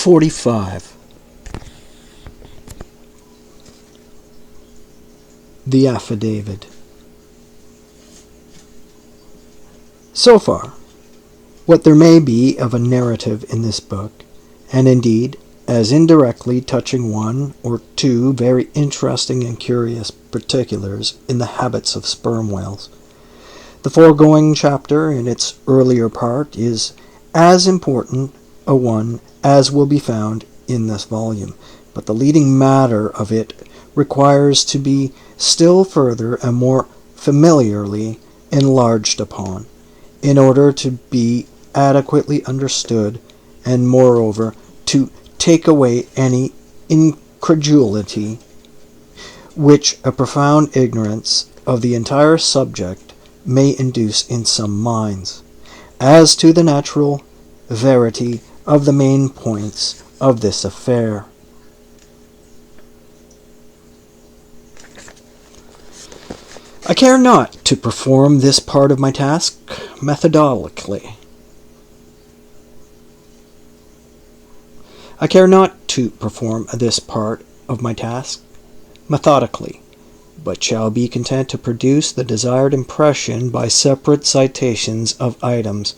45. The Affidavit. So far, what there may be of a narrative in this book, and indeed, as indirectly touching one or two very interesting and curious particulars in the habits of sperm whales, the foregoing chapter in its earlier part is as important a one as will be found in this volume, but the leading matter of it requires to be still further and more familiarly enlarged upon, in order to be adequately understood, and moreover to take away any incredulity which a profound ignorance of the entire subject may induce in some minds, as to the natural verity of the main points of this affair. I care not to perform this part of my task methodically. But shall be content to produce the desired impression by separate citations of items,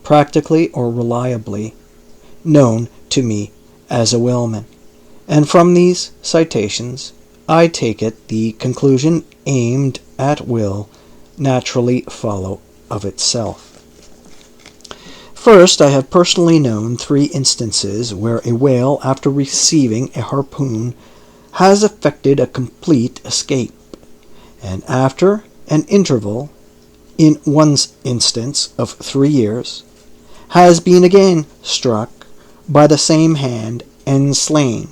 practically or reliably, known to me as a whaleman. And from these citations, I take it the conclusion aimed at will naturally follow of itself. First, I have personally known 3 instances where a whale, after receiving a harpoon, has effected a complete escape, and after an interval, in one instance of 3 years, has been again struck by the same hand and slain,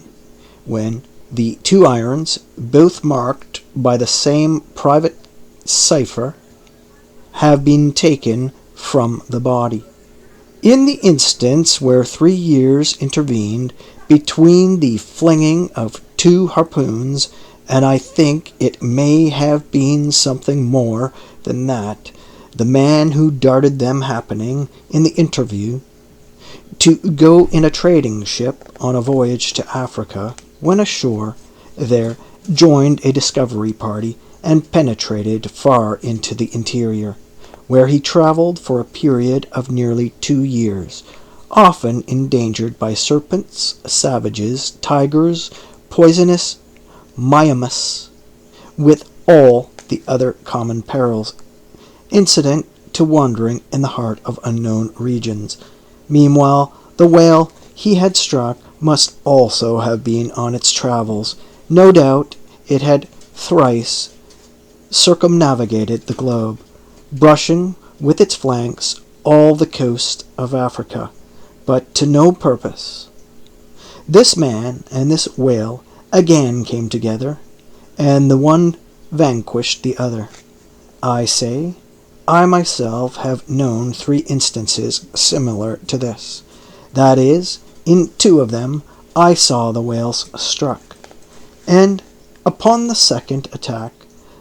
when the 2 irons, both marked by the same private cipher, have been taken from the body. In the instance where 3 years intervened between the flinging of 2 harpoons, and I think it may have been something more than that, the man who darted them happening, in the interview, to go in a trading ship on a voyage to Africa, when ashore there, joined a discovery party and penetrated far into the interior, where he traveled for a period of nearly 2 years, often endangered by serpents, savages, tigers, poisonous miasmas, with all the other common perils incident to wandering in the heart of unknown regions. Meanwhile, the whale he had struck must also have been on its travels. No doubt it had thrice circumnavigated the globe, brushing with its flanks all the coast of Africa, but to no purpose. This man and this whale again came together, and the one vanquished the other. I say, I myself have known 3 instances similar to this. That is, in 2 of them I saw the whales struck, and upon the second attack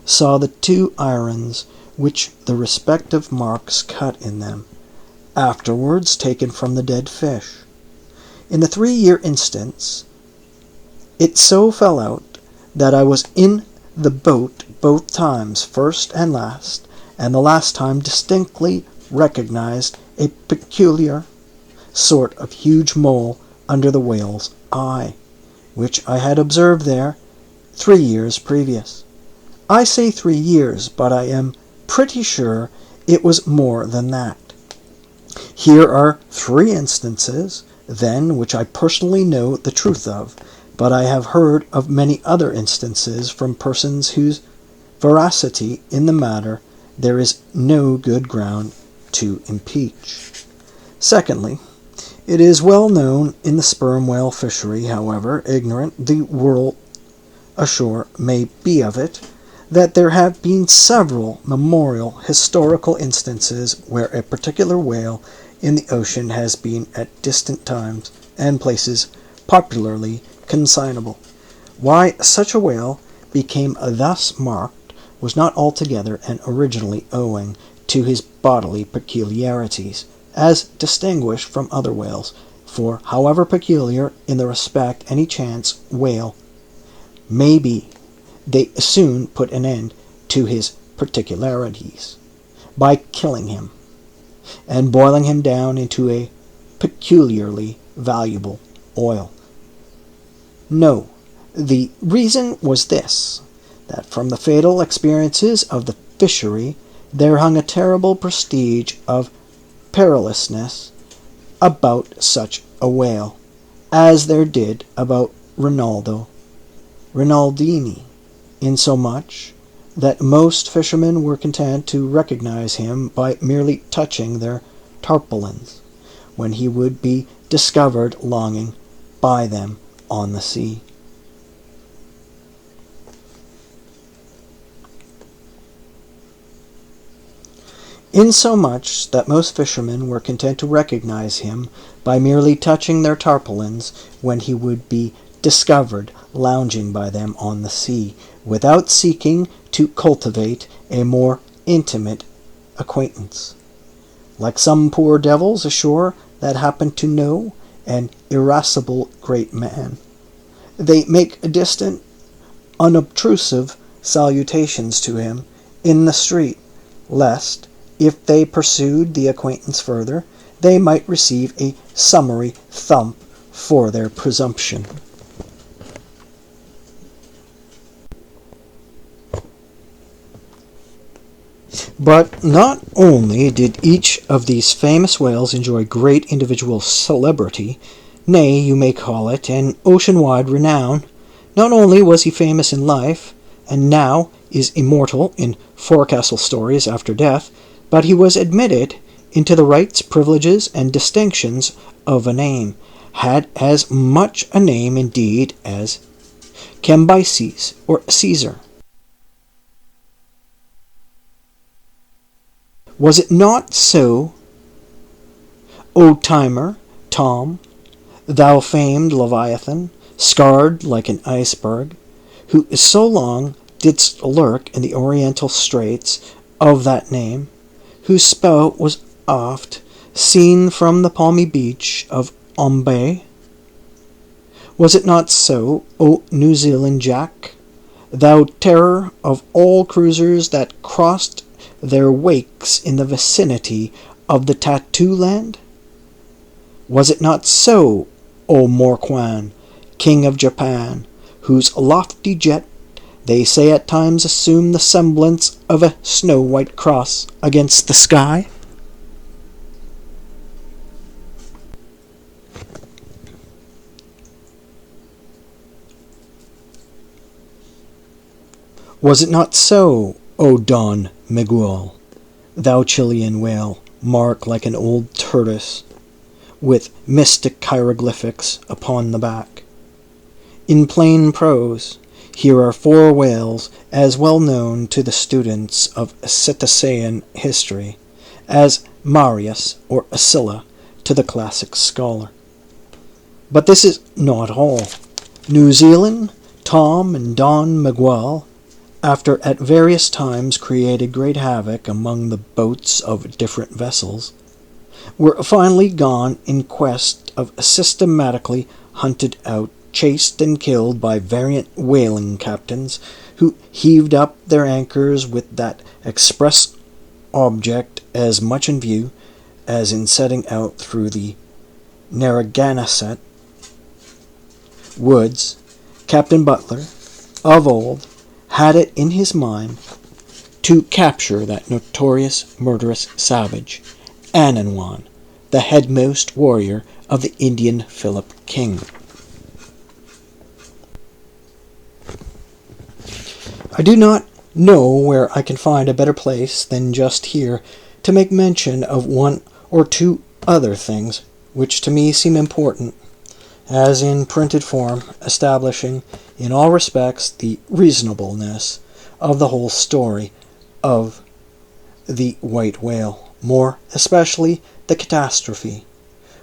saw the 2 irons which the respective marks cut in them, afterwards taken from the dead fish. In the 3-year instance, it so fell out that I was in the boat both times, first and last, and the last time distinctly recognized a peculiar sort of huge mole under the whale's eye, which I had observed there 3 years previous. I say 3 years, but I am pretty sure it was more than that. Here are 3 instances, then, which I personally know the truth of, but I have heard of many other instances from persons whose veracity in the matter there is no good ground to impeach. Secondly, it is well known in the sperm whale fishery, however ignorant the world ashore may be of it, that there have been several memorable historical instances where a particular whale in the ocean has been at distant times and places popularly consignable. Why such a whale became thus marked was not altogether and originally owing to his bodily peculiarities, as distinguished from other whales, for however peculiar in the respect any chance whale may be, they soon put an end to his particularities by killing him and boiling him down into a peculiarly valuable oil. No, the reason was this, that from the fatal experiences of the fishery there hung a terrible prestige of perilousness about such a whale, as there did about Rinaldini, insomuch that most fishermen were content to recognize him by merely touching their tarpaulins, when he would be discovered longing by them on the sea. Insomuch that most fishermen were content to recognize him by merely touching their tarpaulins when he would be discovered lounging by them on the sea, without seeking to cultivate a more intimate acquaintance. Like some poor devils ashore that happen to know an irascible great man, they make distant, unobtrusive salutations to him in the street, lest, if they pursued the acquaintance further, they might receive a summary thump for their presumption. But not only did each of these famous whales enjoy great individual celebrity, nay, you may call it an ocean-wide renown, not only was he famous in life, and now is immortal in forecastle stories after death, but he was admitted into the rights, privileges, and distinctions of a name, had as much a name indeed as Cambyses or Caesar. Was it not so, O Timer, Tom, thou famed Leviathan, scarred like an iceberg, who so long didst lurk in the oriental straits of that name, whose spout was oft seen from the palmy beach of Ombay? Was it not so, O New Zealand Jack, thou terror of all cruisers that crossed their wakes in the vicinity of the Tattoo Land? Was it not so, O Morquan, King of Japan, whose lofty jet they say at times assumed the semblance of a snow-white cross against the sky? Was it not so, O Don Miguel, thou Chilean whale, marked like an old tortoise, with mystic hieroglyphics upon the back? In plain prose, here are 4 whales as well known to the students of Cetacean history as Marius or Scylla to the classic scholar. But this is not all. New Zealand, Tom and Don Miguel, after at various times created great havoc among the boats of different vessels, were finally gone in quest of systematically hunted out, chased and killed by variant whaling captains who heaved up their anchors with that express object as much in view as in setting out through the Narragansett woods. Captain Butler, of old, had it in his mind to capture that notorious murderous savage, Ananwan, the headmost warrior of the Indian Philip King. I do not know where I can find a better place than just here to make mention of 1 or 2 other things which to me seem important, as in printed form, establishing in all respects the reasonableness of the whole story of the white whale, more especially the catastrophe,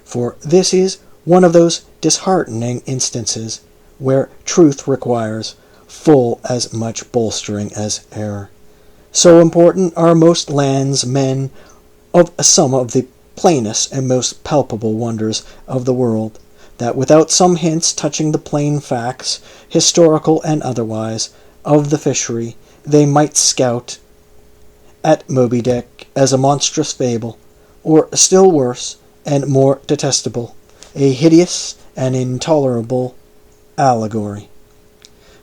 for this is one of those disheartening instances where truth requires full as much bolstering as error. So important are most landsmen of some of the plainest and most palpable wonders of the world, that without some hints touching the plain facts, historical and otherwise, of the fishery, they might scout at Moby Dick as a monstrous fable, or still worse and more detestable, a hideous and intolerable allegory.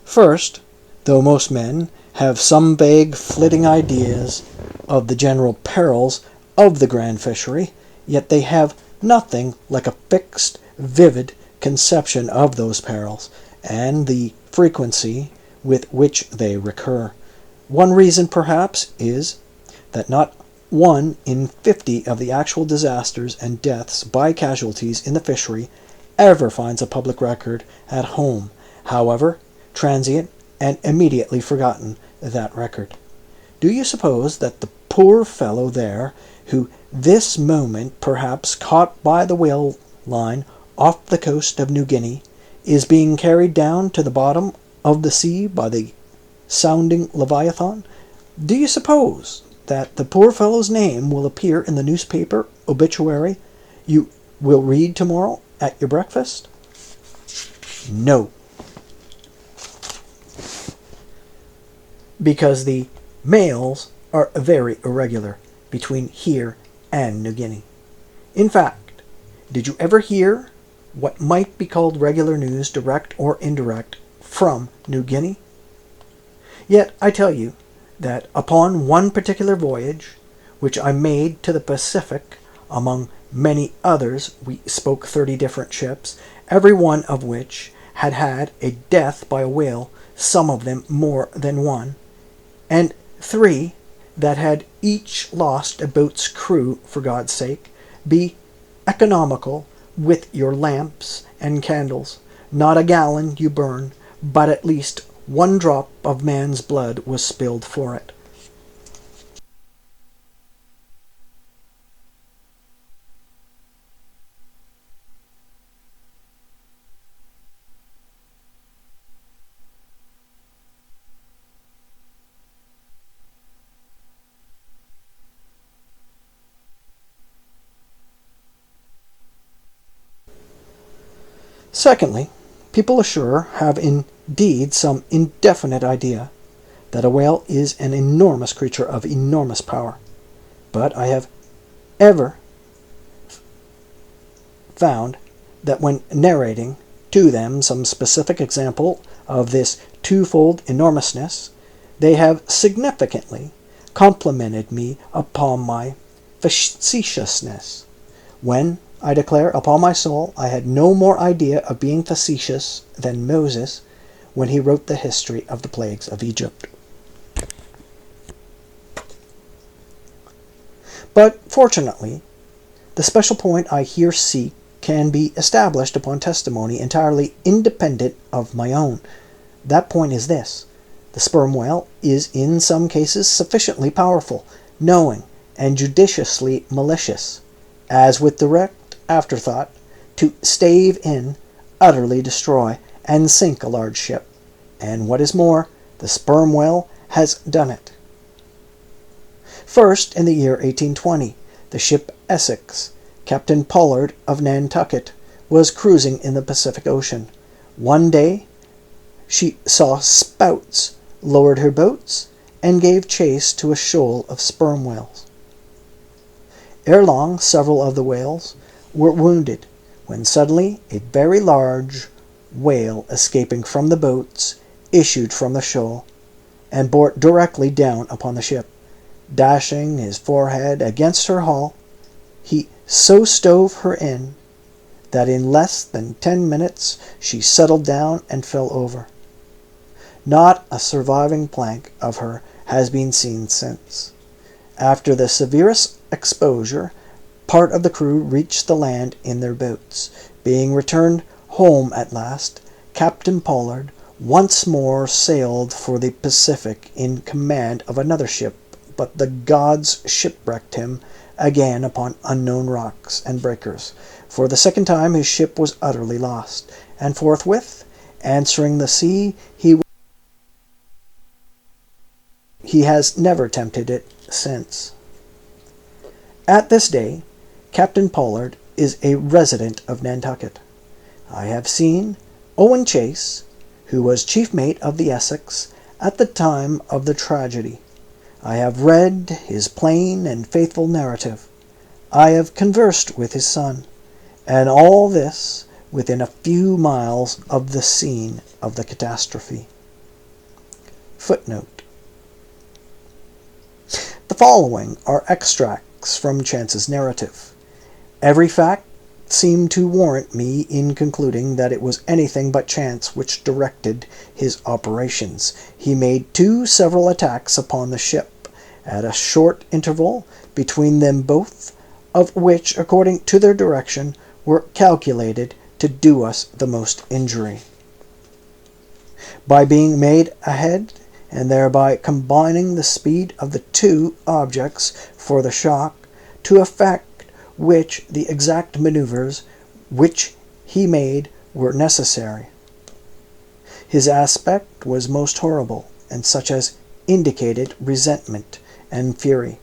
First, though most men have some vague flitting ideas of the general perils of the grand fishery, yet they have nothing like a fixed, vivid conception of those perils, and the frequency with which they recur. One reason, perhaps, is that not 1 in 50 of the actual disasters and deaths by casualties in the fishery ever finds a public record at home, however transient and immediately forgotten that record. Do you suppose that the poor fellow there, who this moment perhaps caught by the whale line off the coast of New Guinea, is being carried down to the bottom of the sea by the sounding Leviathan? Do you suppose that the poor fellow's name will appear in the newspaper obituary you will read tomorrow at your breakfast? No. Because the mails are very irregular between here and New Guinea. In fact, did you ever hear what might be called regular news, direct or indirect, from New Guinea? Yet I tell you that upon one particular voyage, which I made to the Pacific, among many others we spoke 30 different ships, every one of which had had a death by a whale, some of them more than one, and 3 that had each lost a boat's crew. For God's sake, be economical with your lamps and candles. Not a gallon you burn, but at least 1 drop of man's blood was spilled for it. Secondly, people ashore have indeed some indefinite idea that a whale is an enormous creature of enormous power. But I have ever found that when narrating to them some specific example of this twofold enormousness, they have significantly complimented me upon my facetiousness, when I declare upon my soul I had no more idea of being facetious than Moses when he wrote the history of the plagues of Egypt. But fortunately, the special point I here seek can be established upon testimony entirely independent of my own. That point is this: the sperm whale is in some cases sufficiently powerful, knowing, and judiciously malicious, as with direct afterthought, to stave in, utterly destroy, and sink a large ship. And what is more, the sperm whale has done it. First, in the year 1820, the ship Essex, Captain Pollard of Nantucket, was cruising in the Pacific Ocean. One day she saw spouts, lowered her boats, and gave chase to a shoal of sperm whales. Ere long, several of the whales were wounded, when suddenly a very large whale, escaping from the boats, issued from the shoal, and bore directly down upon the ship. Dashing his forehead against her hull, he so stove her in that in less than 10 minutes she settled down and fell over. Not a surviving plank of her has been seen since. After the severest exposure, part of the crew reached the land in their boats. Being returned home at last, Captain Pollard once more sailed for the Pacific in command of another ship, but the gods shipwrecked him again upon unknown rocks and breakers. For the second time his ship was utterly lost, and forthwith, answering the sea, he has never tempted it since. At this day, Captain Pollard is a resident of Nantucket. I have seen Owen Chase, who was chief mate of the Essex at the time of the tragedy. I have read his plain and faithful narrative. I have conversed with his son, and all this within a few miles of the scene of the catastrophe. Footnote. The following are extracts from Chance's narrative. Every fact seemed to warrant me in concluding that it was anything but Chance which directed his operations. He made 2 several attacks upon the ship, at a short interval between them both, of which, according to their direction, were calculated to do us the most injury. By being made ahead, and thereby combining the speed of the 2 objects for the shock, to effect which the exact maneuvers which he made were necessary. His aspect was most horrible, and such as indicated resentment and fury.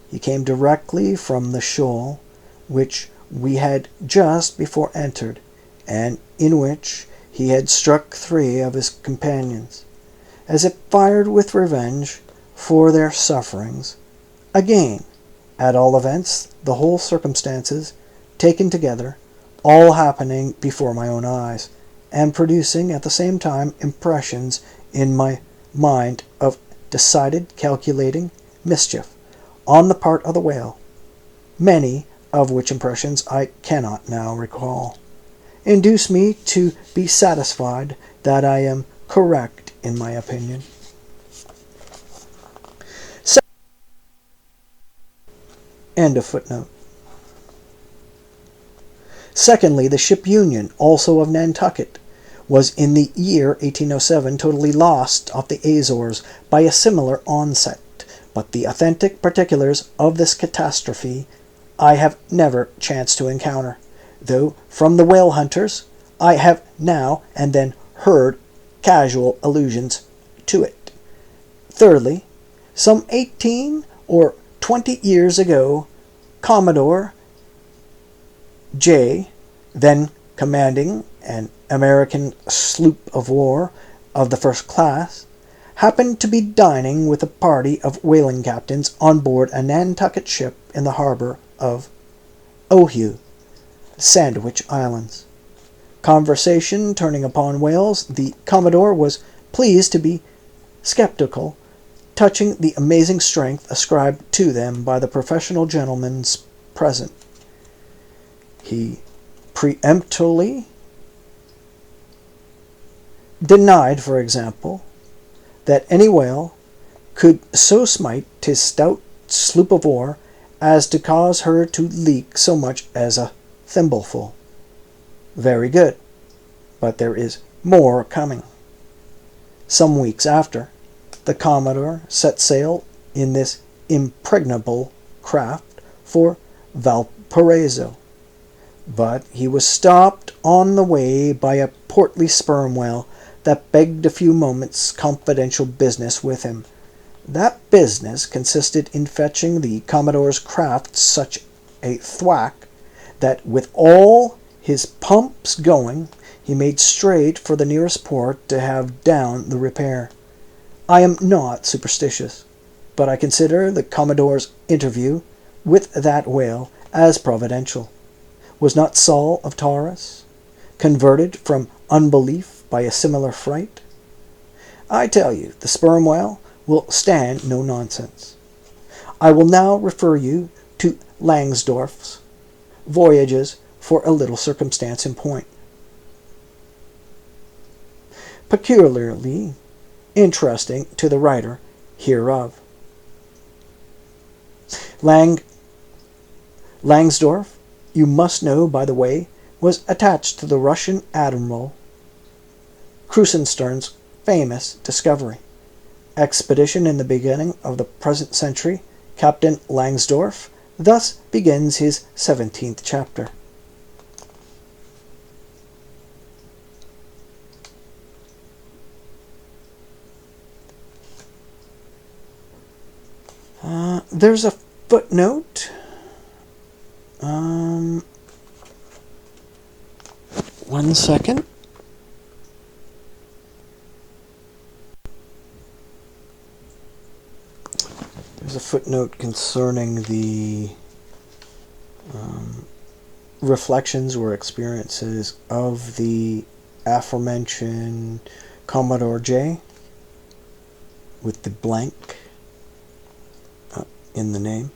He came directly from the shoal, which we had just before entered, and in which he had struck 3 of his companions, as if fired with revenge for their sufferings. Again, at all events, the whole circumstances, taken together, all happening before my own eyes, and producing at the same time impressions in my mind of decided, calculating mischief on the part of the whale, many of which impressions I cannot now recall, induce me to be satisfied that I am correct in my opinion. End of footnote. Secondly, the ship Union, also of Nantucket, was in the year 1807 totally lost off the Azores by a similar onset, but the authentic particulars of this catastrophe I have never chanced to encounter, though from the whale hunters I have now and then heard casual allusions to it. Thirdly, some 18 or 20 years ago, Commodore J, then commanding an American sloop of war of the first class, happened to be dining with a party of whaling captains on board a Nantucket ship in the harbor of Oahu, Sandwich Islands. Conversation turning upon whales, the Commodore was pleased to be skeptical touching the amazing strength ascribed to them by the professional gentlemen present. He peremptorily denied, for example, that any whale could so smite his stout sloop of war as to cause her to leak so much as a thimbleful. Very good, but there is more coming. Some weeks after, the Commodore set sail in this impregnable craft for Valparaiso, but he was stopped on the way by a portly sperm whale that begged a few moments' confidential business with him. That business consisted in fetching the Commodore's craft such a thwack that with all his pumps going, he made straight for the nearest port to have down the repair. I am not superstitious, but I consider the Commodore's interview with that whale as providential. Was not Saul of Tarsus converted from unbelief by a similar fright? I tell you, the sperm whale will stand no nonsense. I will now refer you to Langsdorff's Voyages for a little circumstance in point, peculiarly interesting to the writer hereof. Langsdorff, you must know, by the way, was attached to the Russian Admiral Krusenstern's famous discovery expedition in the beginning of the present century. Captain Langsdorff thus begins his 17th chapter. There's a footnote Um, 1 second. There's a footnote concerning the reflections or experiences of the aforementioned Commodore J with the blank in the name.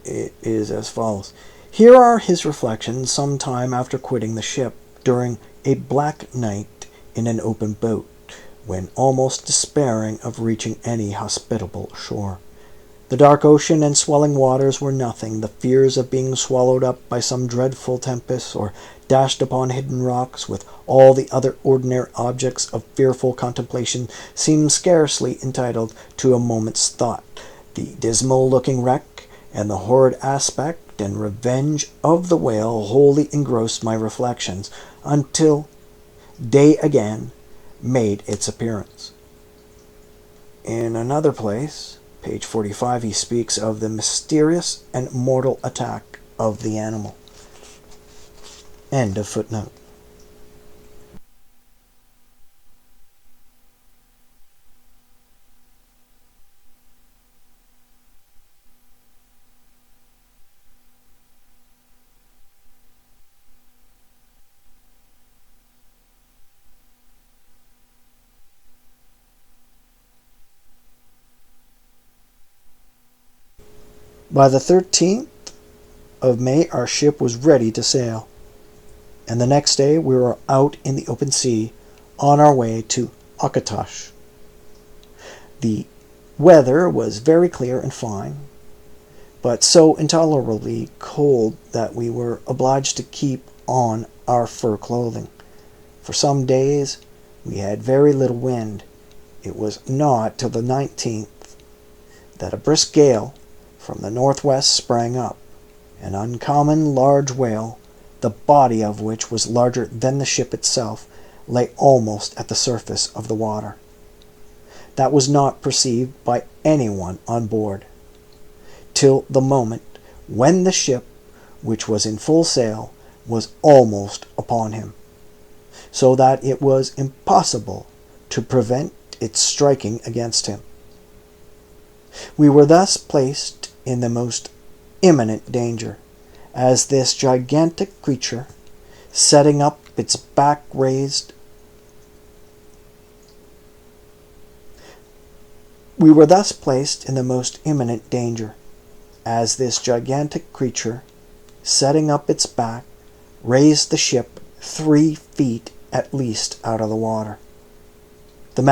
It is as follows. Here are his reflections some time after quitting the ship during a black night in an open boat, when almost despairing of reaching any hospitable shore. The dark ocean and swelling waters were nothing. The fears of being swallowed up by some dreadful tempest, or dashed upon hidden rocks, with all the other ordinary objects of fearful contemplation, seemed scarcely entitled to a moment's thought. The dismal-looking wreck, and the horrid aspect and revenge of the whale wholly engrossed my reflections, until day again made its appearance. In another place, page 45, he speaks of the mysterious and mortal attack of the animal. End of footnote. By the 13th of May, our ship was ready to sail, and the next day we were out in the open sea on our way to Akatosh. The weather was very clear and fine, but so intolerably cold that we were obliged to keep on our fur clothing. For some days we had very little wind. It was not till the 19th that a brisk gale from the northwest sprang up, an uncommon large whale, the body of which was larger than the ship itself, lay almost at the surface of the water. That was not perceived by anyone on board, till the moment when the ship, which was in full sail, was almost upon him, so that it was impossible to prevent its striking against him. We were thus placed in the most imminent danger, as this gigantic creature, setting up its back raised, we were thus placed in the most imminent danger, as this gigantic creature, setting up its back, raised the ship 3 feet at least out of the water. The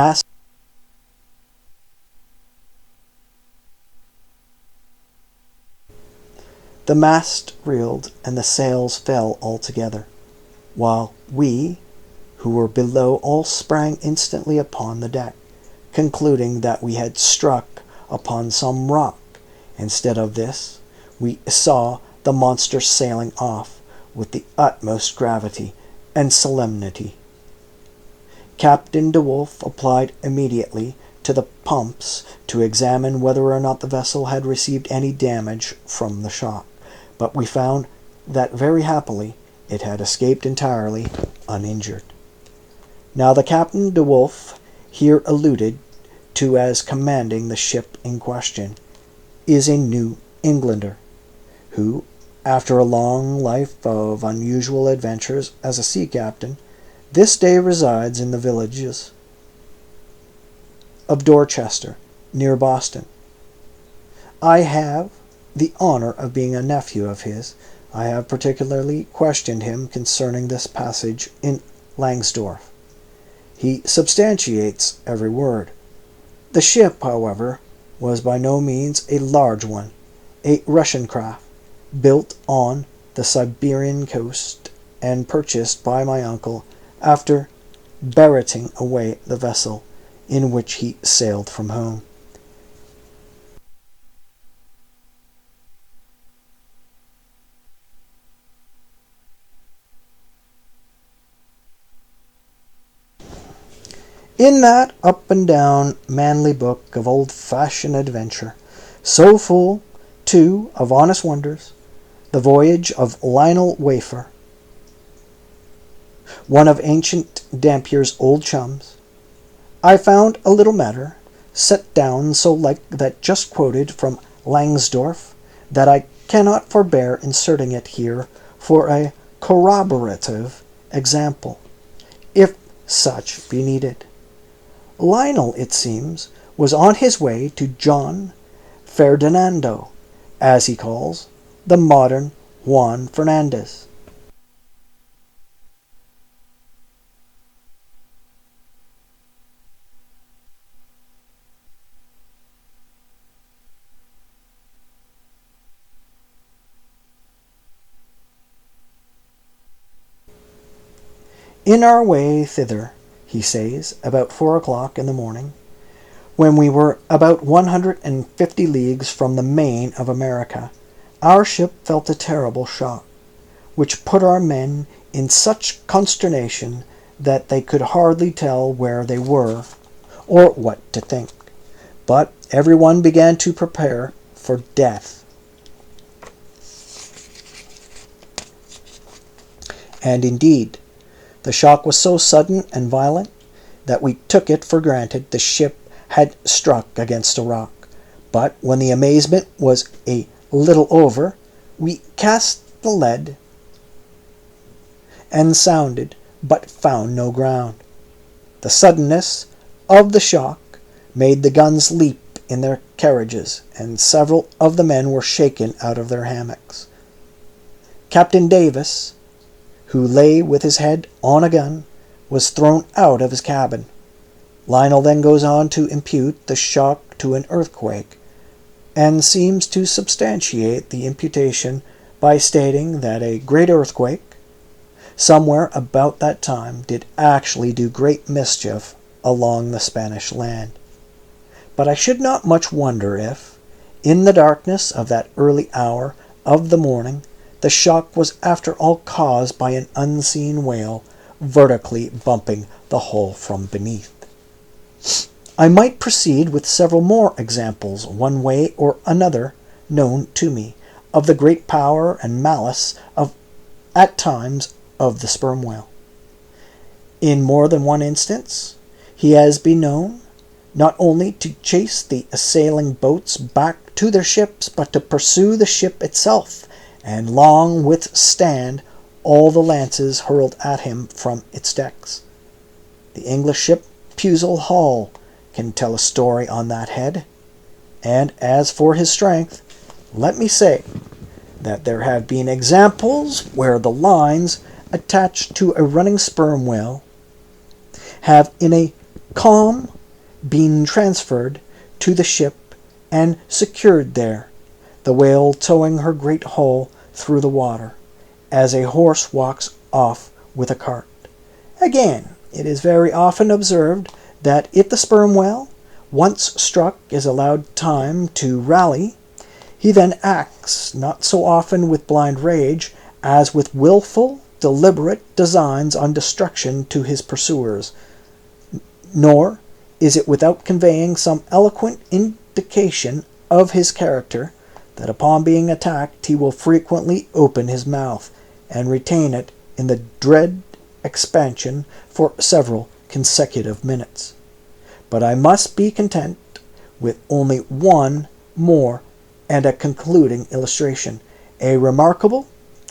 mast reeled and the sails fell altogether, while we, who were below, all sprang instantly upon the deck, concluding that we had struck upon some rock. Instead of this, we saw the monster sailing off with the utmost gravity and solemnity. Captain DeWolf applied immediately to the pumps to examine whether or not the vessel had received any damage from the shock, but we found that very happily it had escaped entirely uninjured. Now the Captain DeWolf, here alluded to as commanding the ship in question, is a New Englander, who, after a long life of unusual adventures as a sea captain, this day resides in the villages of Dorchester, near Boston. I have the honor of being a nephew of his. I have particularly questioned him concerning this passage in Langsdorff. He substantiates every word. The ship, however, was by no means a large one, a Russian craft, built on the Siberian coast and purchased by my uncle after barretting away the vessel in which he sailed from home. In that up-and-down, manly book of old-fashioned adventure, so full, too, of honest wonders, The Voyage of Lionel Wafer, one of ancient Dampier's old chums. I found a little matter set down so like that just quoted from Langsdorff that I cannot forbear inserting it here for a corroborative example, if such be needed. Lionel, it seems, was on his way to John Ferdinando, as he calls the modern Juan Fernandez. In our way thither, he says, about 4 o'clock in the morning, when we were about 150 leagues from the main of America, our ship felt a terrible shock, which put our men in such consternation that they could hardly tell where they were or what to think. But everyone began to prepare for death. And indeed, the shock was so sudden and violent that we took it for granted the ship had struck against a rock. But when the amazement was a little over, we cast the lead and sounded, but found no ground. The suddenness of the shock made the guns leap in their carriages, and several of the men were shaken out of their hammocks. Captain Davis, who lay with his head on a gun, was thrown out of his cabin. Lionel then goes on to impute the shock to an earthquake, and seems to substantiate the imputation by stating that a great earthquake, somewhere about that time, did actually do great mischief along the Spanish land. But I should not much wonder if, in the darkness of that early hour of the morning, the shock was after all caused by an unseen whale vertically bumping the hull from beneath. I might proceed with several more examples, one way or another, known to me, of the great power and malice at times of the sperm whale. In more than one instance, he has been known not only to chase the assailing boats back to their ships, but to pursue the ship itself, and long withstand all the lances hurled at him from its decks. The English ship Pusel Hall can tell a story on that head, and as for his strength, let me say that there have been examples where the lines attached to a running sperm whale have in a calm been transferred to the ship and secured there, the whale towing her great hull through the water, as a horse walks off with a cart. Again, it is very often observed that if the sperm whale, once struck, is allowed time to rally, he then acts not so often with blind rage as with willful, deliberate designs on destruction to his pursuers, nor is it without conveying some eloquent indication of his character that upon being attacked he will frequently open his mouth and retain it in the dread expansion for several consecutive minutes. But I must be content with only one more and a concluding illustration, a remarkable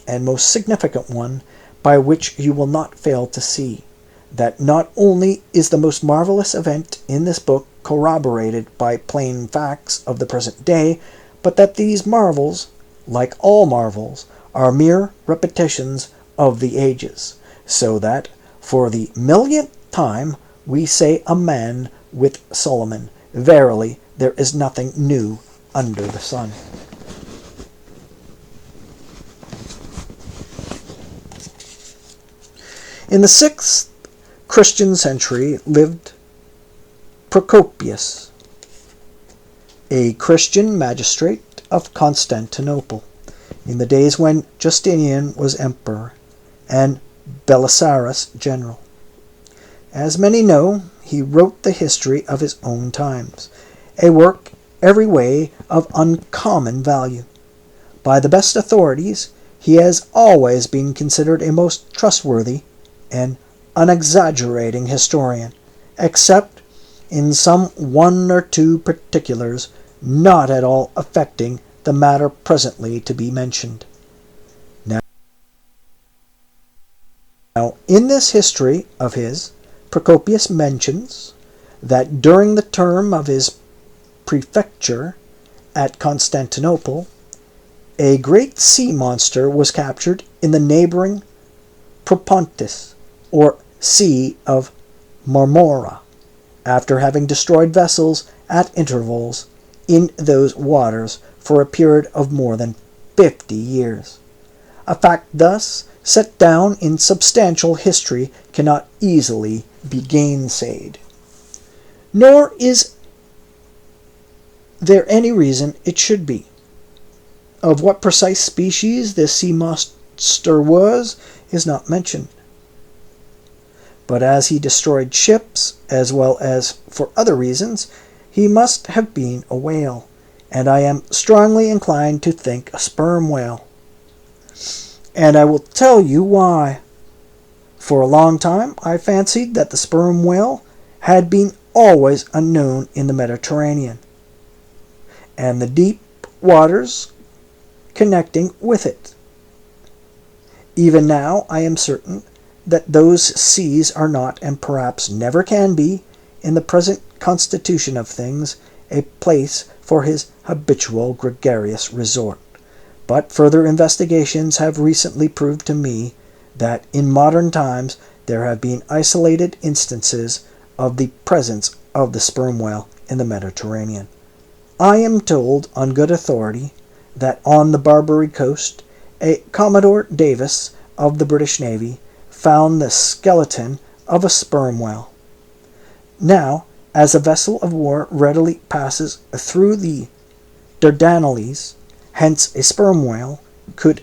and most significant one, by which you will not fail to see that not only is the most marvelous event in this book corroborated by plain facts of the present day, but that these marvels, like all marvels, are mere repetitions of the ages, so that for the millionth time we say amen with Solomon, verily there is nothing new under the sun. In the 6th Christian century lived Procopius, a Christian magistrate of Constantinople, in the days when Justinian was emperor and Belisarius general. As many know, he wrote the history of his own times, a work every way of uncommon value. By the best authorities, he has always been considered a most trustworthy and unexaggerating historian, except in some one or two particulars not at all affecting the matter presently to be mentioned. Now, in this history of his, Procopius mentions that during the term of his prefecture at Constantinople, a great sea monster was captured in the neighboring Propontis, or Sea of Marmora, after having destroyed vessels at intervals in those waters for a period of more than 50 years. A fact thus set down in substantial history cannot easily be gainsaid. Nor is there any reason it should be. Of what precise species this sea monster was is not mentioned. But as he destroyed ships, as well as for other reasons, he must have been a whale, and I am strongly inclined to think a sperm whale. And I will tell you why. For a long time I fancied that the sperm whale had been always unknown in the Mediterranean, and the deep waters connecting with it. Even now I am certain that those seas are not, and perhaps never can be, in the present constitution of things, a place for his habitual gregarious resort. But further investigations have recently proved to me that in modern times there have been isolated instances of the presence of the sperm whale in the Mediterranean. I am told on good authority that on the Barbary coast a Commodore Davis of the British Navy found the skeleton of a sperm whale. Now, as a vessel of war readily passes through the Dardanelles, hence a sperm whale could,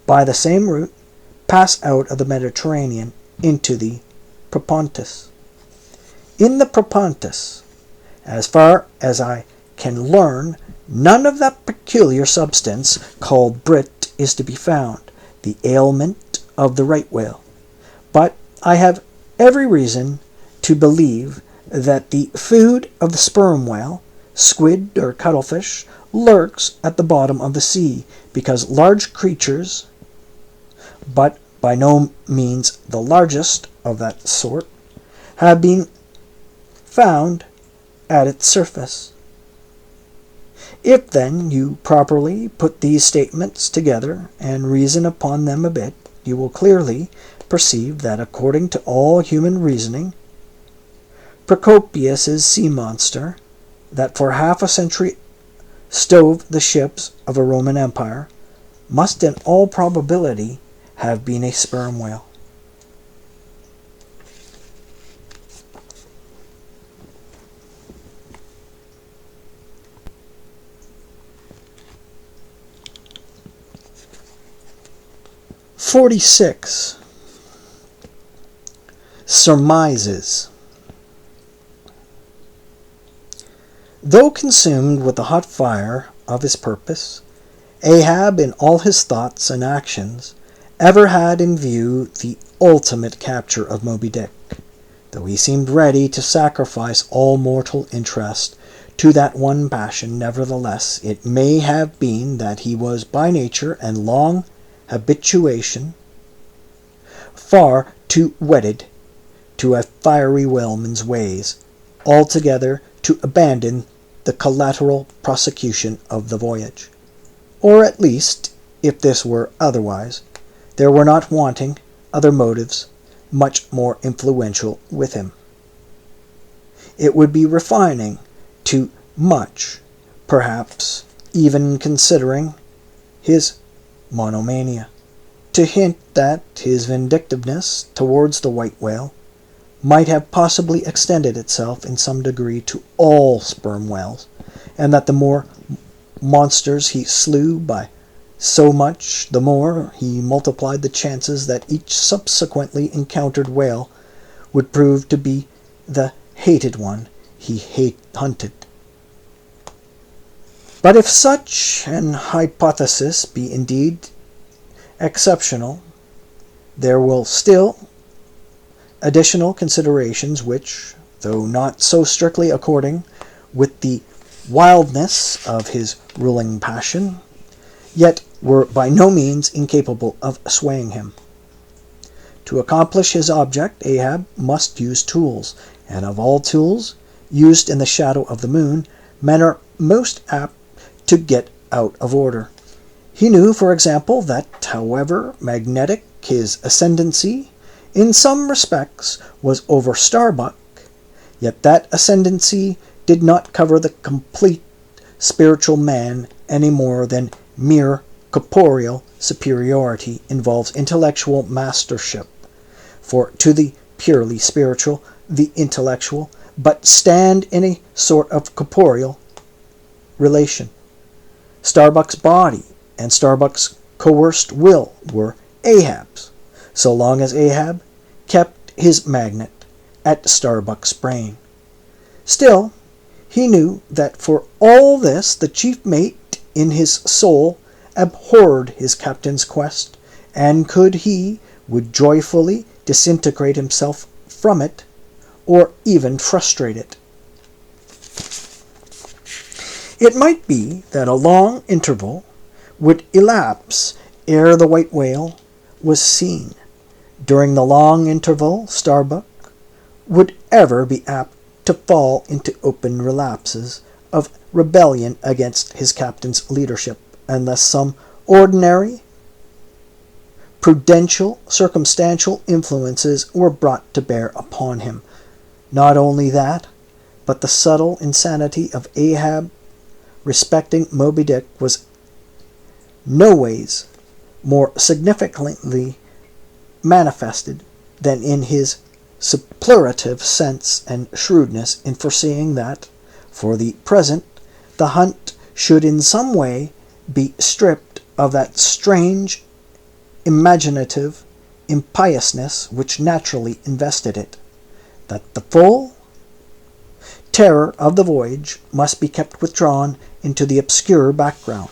by the same route, pass out of the Mediterranean into the Propontis. In the Propontis, as far as I can learn, none of that peculiar substance called brit is to be found, the aliment of the right whale. But I have every reason to believe that the food of the sperm whale, squid or cuttlefish, lurks at the bottom of the sea, because large creatures, but by no means the largest of that sort, have been found at its surface. If then you properly put these statements together and reason upon them a bit, you will clearly perceive that according to all human reasoning, Procopius's sea monster, that for half a century stove the ships of a Roman Empire, must in all probability have been a sperm whale. "46. Surmises. Though consumed with the hot fire of his purpose, Ahab in all his thoughts and actions ever had in view the ultimate capture of Moby Dick, though he seemed ready to sacrifice all mortal interest to that one passion. Nevertheless, it may have been that he was by nature and long habituation far too wedded to a fiery whaleman's ways altogether to abandon the collateral prosecution of the voyage. Or at least, if this were otherwise, there were not wanting other motives much more influential with him. It would be refining too much, perhaps, even considering his monomania, to hint that his vindictiveness towards the white whale might have possibly extended itself in some degree to all sperm whales, and that the more monsters he slew by so much, the more he multiplied the chances that each subsequently encountered whale would prove to be the hated one he hunted. But if such an hypothesis be indeed exceptional, there will still additional considerations which, though not so strictly according with the wildness of his ruling passion, yet were by no means incapable of swaying him. To accomplish his object, Ahab must use tools, and of all tools used in the shadow of the moon, men are most apt to get out of order. He knew, for example, that however magnetic his ascendancy in some respects was over Starbuck, yet that ascendancy did not cover the complete spiritual man any more than mere corporeal superiority involves intellectual mastership. For to the purely spiritual, the intellectual but stand in a sort of corporeal relation. Starbuck's body and Starbuck's coerced will were Ahab's, so long as Ahab kept his magnet at Starbuck's brain. Still, he knew that for all this the chief mate in his soul abhorred his captain's quest, and could he would joyfully disintegrate himself from it, or even frustrate it. It might be that a long interval would elapse ere the white whale was seen. During the long interval, Starbuck would ever be apt to fall into open relapses of rebellion against his captain's leadership, unless some ordinary, prudential, circumstantial influences were brought to bear upon him. Not only that, but the subtle insanity of Ahab respecting Moby Dick was no ways more significantly manifested than in his superlative sense and shrewdness in foreseeing that, for the present, the hunt should in some way be stripped of that strange, imaginative impiousness which naturally invested it, that the full terror of the voyage must be kept withdrawn into the obscure background.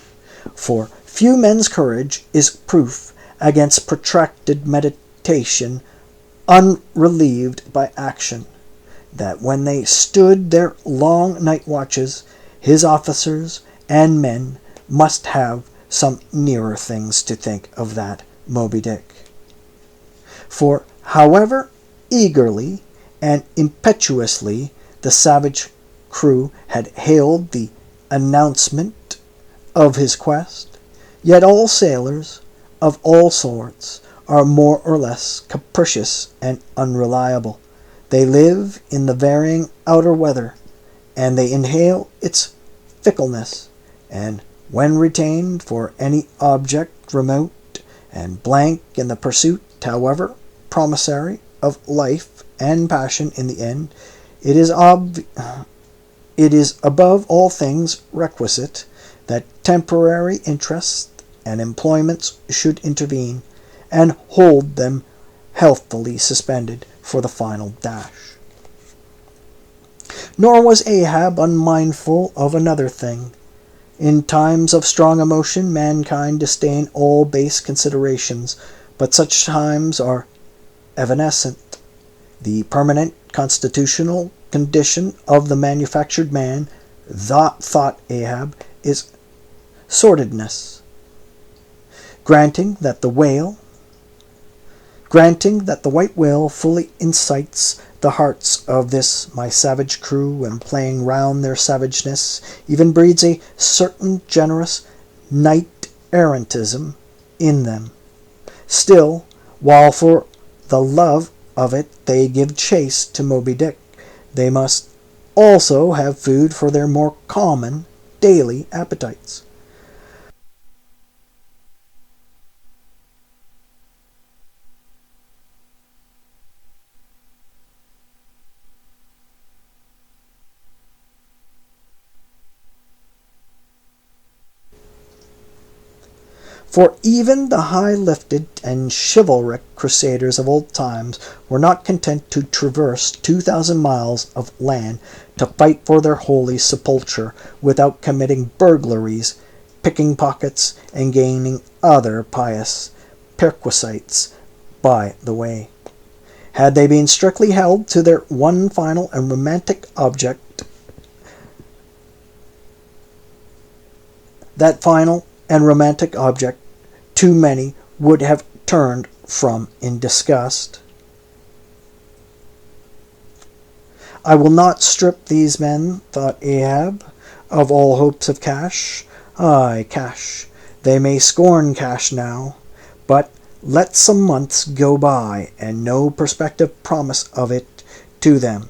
For few men's courage is proof against protracted meditation unrelieved by action, that when they stood their long night watches, his officers and men must have some nearer things to think of that Moby Dick. For however eagerly and impetuously the savage crew had hailed the announcement of his quest, yet all sailors of all sorts are more or less capricious and unreliable. They live in the varying outer weather, and they inhale its fickleness, and when retained for any object remote and blank in the pursuit, however promissory, of life and passion in the end, it is above all things requisite that temporary interests and employments should intervene, and hold them healthfully suspended for the final dash. Nor was Ahab unmindful of another thing. In times of strong emotion, mankind disdain all base considerations, but such times are evanescent. The permanent constitutional condition of the manufactured man, thought Ahab, is sordidness. Granting that the white whale fully incites the hearts of this my savage crew, and playing round their savageness even breeds a certain generous knight-errantism in them. Still, while for the love of it they give chase to Moby Dick, they must also have food for their more common daily appetites. For even the high-lifted and chivalric crusaders of old times were not content to traverse 2,000 miles of land to fight for their holy sepulchre without committing burglaries, picking pockets, and gaining other pious perquisites by the way. Had they been strictly held to their one final and romantic object, that final and romantic object, too many would have turned from in disgust. I will not strip these men, thought Ahab, of all hopes of cash. Aye, cash. They may scorn cash now, but let some months go by and no prospective promise of it to them,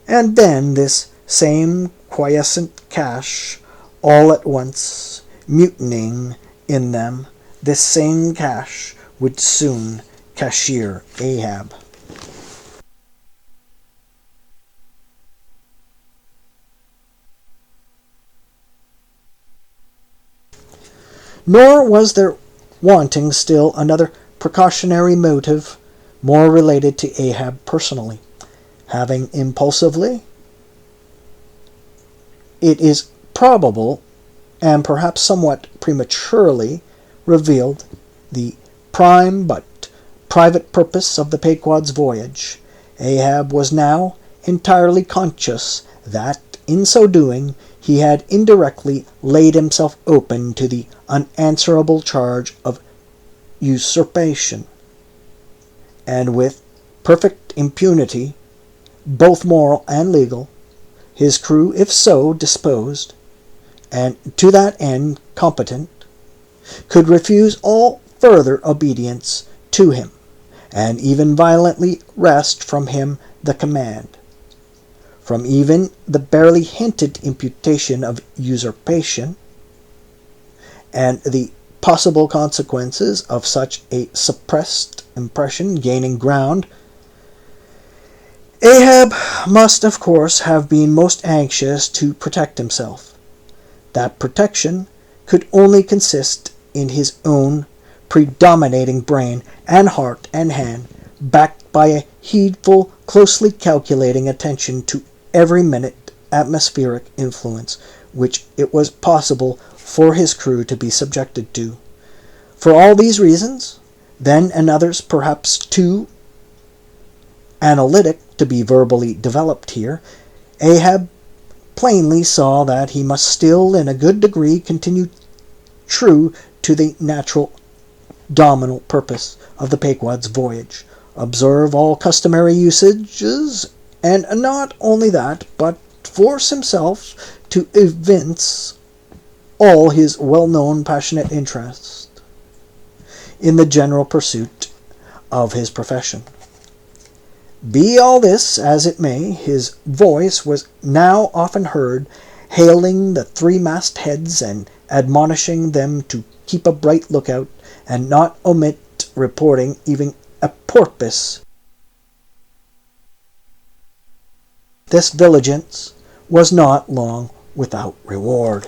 and then this same quiescent cash, all at once mutinying in them, this same cash would soon cashier Ahab. Nor was there wanting still another precautionary motive more related to Ahab personally. Having impulsively, it is probable, and perhaps somewhat prematurely, revealed the prime but private purpose of the Pequod's voyage, Ahab was now entirely conscious that, in so doing, he had indirectly laid himself open to the unanswerable charge of usurpation, and with perfect impunity, both moral and legal, his crew, if so disposed, and to that end competent, could refuse all further obedience to him, and even violently wrest from him the command. From even the barely hinted imputation of usurpation, and the possible consequences of such a suppressed impression gaining ground, Ahab must of course have been most anxious to protect himself. That protection could only consist in his own predominating brain and heart and hand, backed by a heedful, closely calculating attention to every minute atmospheric influence which it was possible for his crew to be subjected to. For all these reasons, then and others perhaps too analytic to be verbally developed here, Ahab plainly saw that he must still in a good degree continue true to the natural dominal purpose of the Pequod's voyage, observe all customary usages, and not only that, but force himself to evince all his well-known passionate interest in the general pursuit of his profession. Be all this as it may, his voice was now often heard hailing the three-mast heads and admonishing them to keep a bright lookout and not omit reporting even a porpoise. This vigilance was not long without reward.